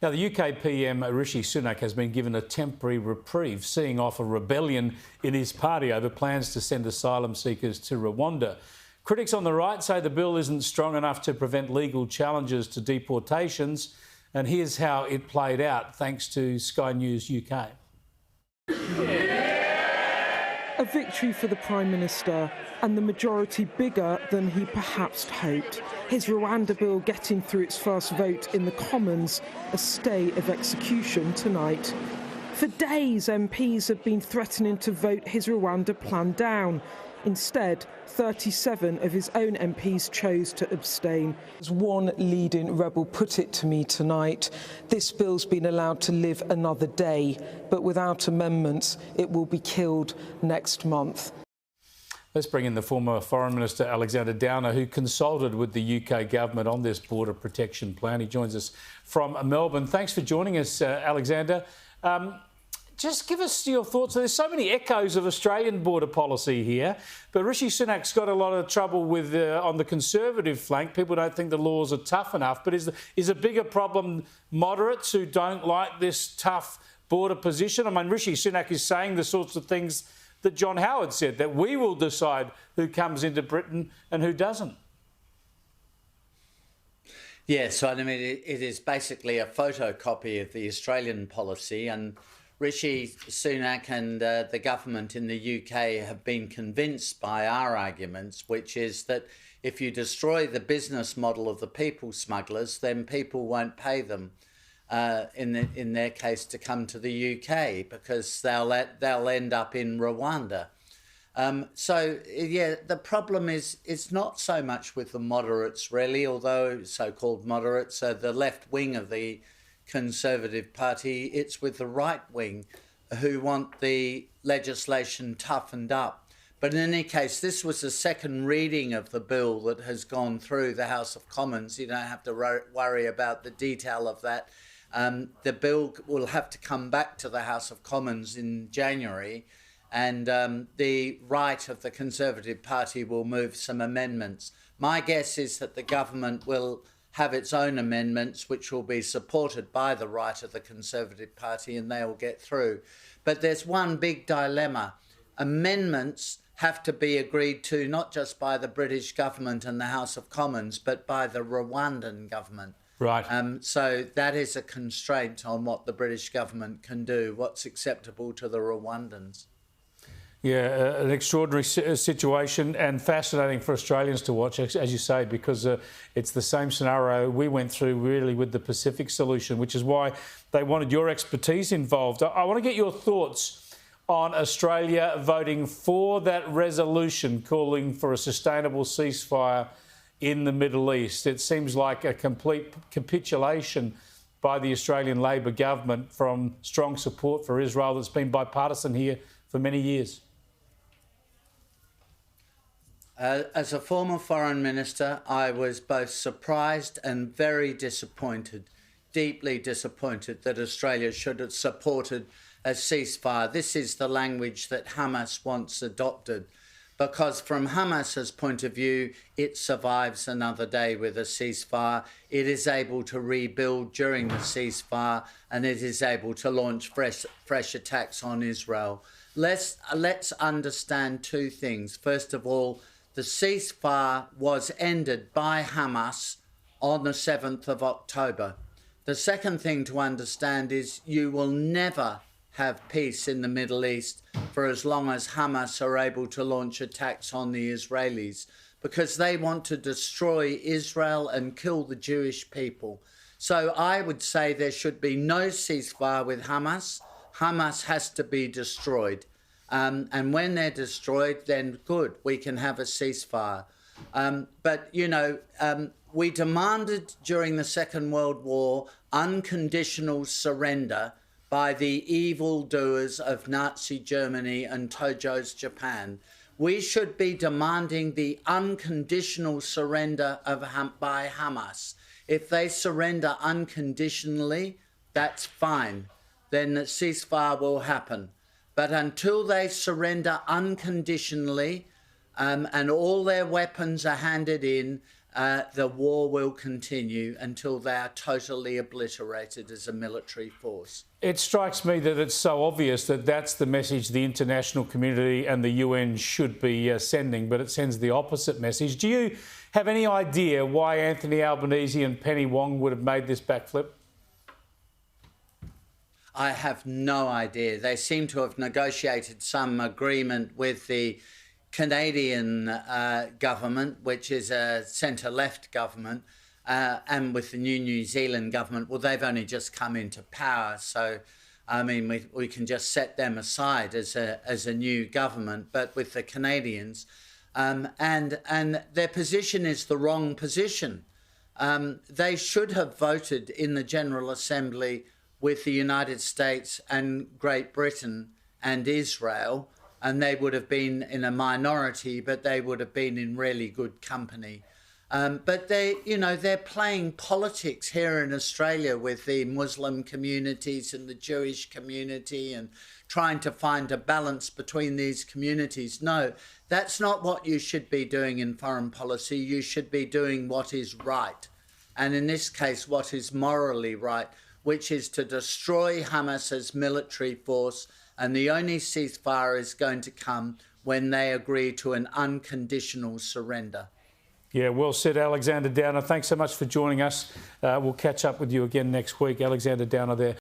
Now, the UK PM Rishi Sunak has been given a temporary reprieve, seeing off a rebellion in his party over plans to send asylum seekers to Rwanda. Critics on the right say the bill isn't strong enough to prevent legal challenges to deportations. And here's how it played out, thanks to Sky News UK. A victory for the Prime Minister, and the majority bigger than he perhaps hoped. His Rwanda bill getting through its first vote in the Commons, a stay of execution tonight. For days, MPs have been threatening to vote his Rwanda plan down. Instead, 37 of his own MPs chose to abstain. As one leading rebel put it to me tonight, this bill's been allowed to live another day, but without amendments, it will be killed next month. Let's bring in the former Foreign Minister Alexander Downer, who consulted with the UK government on this border protection plan. He joins us from Melbourne. Thanks for joining us, Alexander. Just give us your thoughts. There's so many echoes of Australian border policy here, but Rishi Sunak's got a lot of trouble with on the Conservative flank. People don't think the laws are tough enough, but is a bigger problem moderates who don't like this tough border position? I mean, Rishi Sunak is saying the sorts of things that John Howard said, that we will decide who comes into Britain and who doesn't. Yes, I mean, it is basically a photocopy of the Australian policy, and Rishi Sunak and the government in the UK have been convinced by our arguments, which is that if you destroy the business model of the people smugglers, then people won't pay them, in their case, to come to the UK, because they'll end up in Rwanda. So, yeah, the problem is it's not so much with the moderates, really, although so-called moderates are the left wing of the Conservative Party. It's with the right wing who want the legislation toughened up. But in any case, this was the second reading of the bill that has gone through the House of Commons. You don't have to worry about the detail of that. The bill will have to come back to the House of Commons in January, and the right of the Conservative Party will move some amendments. My guess is that the government will have its own amendments, which will be supported by the right of the Conservative Party, and they will get through. But there's one big dilemma. Amendments have to be agreed to not just by the British government and the House of Commons, but by the Rwandan government. Right. So that is a constraint on what the British government can do, what's acceptable to the Rwandans. Yeah, an extraordinary situation, and fascinating for Australians to watch, as you say, because it's the same scenario we went through really with the Pacific solution, which is why they wanted your expertise involved. I want to get your thoughts on Australia voting for that resolution calling for a sustainable ceasefire in the Middle East. It seems like a complete capitulation by the Australian Labor government from strong support for Israel that's been bipartisan here for many years. As a former foreign minister, I was both surprised and very disappointed, deeply disappointed that Australia should have supported a ceasefire. This is the language that Hamas wants adopted, because from Hamas's point of view, it survives another day with a ceasefire. It is able to rebuild during the ceasefire, and it is able to launch fresh attacks on Israel. Let's understand two things. First of all, the ceasefire was ended by Hamas on the 7th of October. The second thing to understand is you will never have peace in the Middle East for as long as Hamas are able to launch attacks on the Israelis, because they want to destroy Israel and kill the Jewish people. So I would say there should be no ceasefire with Hamas. Hamas has to be destroyed. And when they're destroyed, then good, we can have a ceasefire. But, you know, we demanded during the Second World War unconditional surrender by the evildoers of Nazi Germany and Tojo's Japan. We should be demanding the unconditional surrender by Hamas. If they surrender unconditionally, that's fine. Then the ceasefire will happen. But until they surrender unconditionally and all their weapons are handed in the war will continue until they are totally obliterated as a military force. It strikes me that it's so obvious that that's the message the international community and the UN should be sending, but it sends the opposite message. Do you have any idea why Anthony Albanese and Penny Wong would have made this backflip? I have no idea. They seem to have negotiated some agreement with the Canadian government, which is a centre-left government, and with the New Zealand government. Well, they've only just come into power, so I mean we can just set them aside as a new government. But with the Canadians, and their position is the wrong position. They should have voted in the General Assembly with the United States and Great Britain and Israel, and they would have been in a minority, but they would have been in really good company. But they're playing politics here in Australia with the Muslim communities and the Jewish community and trying to find a balance between these communities. No, that's not what you should be doing in foreign policy. You should be doing what is right. And in this case, what is morally right, which is to destroy Hamas's military force. And the only ceasefire is going to come when they agree to an unconditional surrender. Yeah, well said, Alexander Downer. Thanks so much for joining us. We'll catch up with you again next week. Alexander Downer there.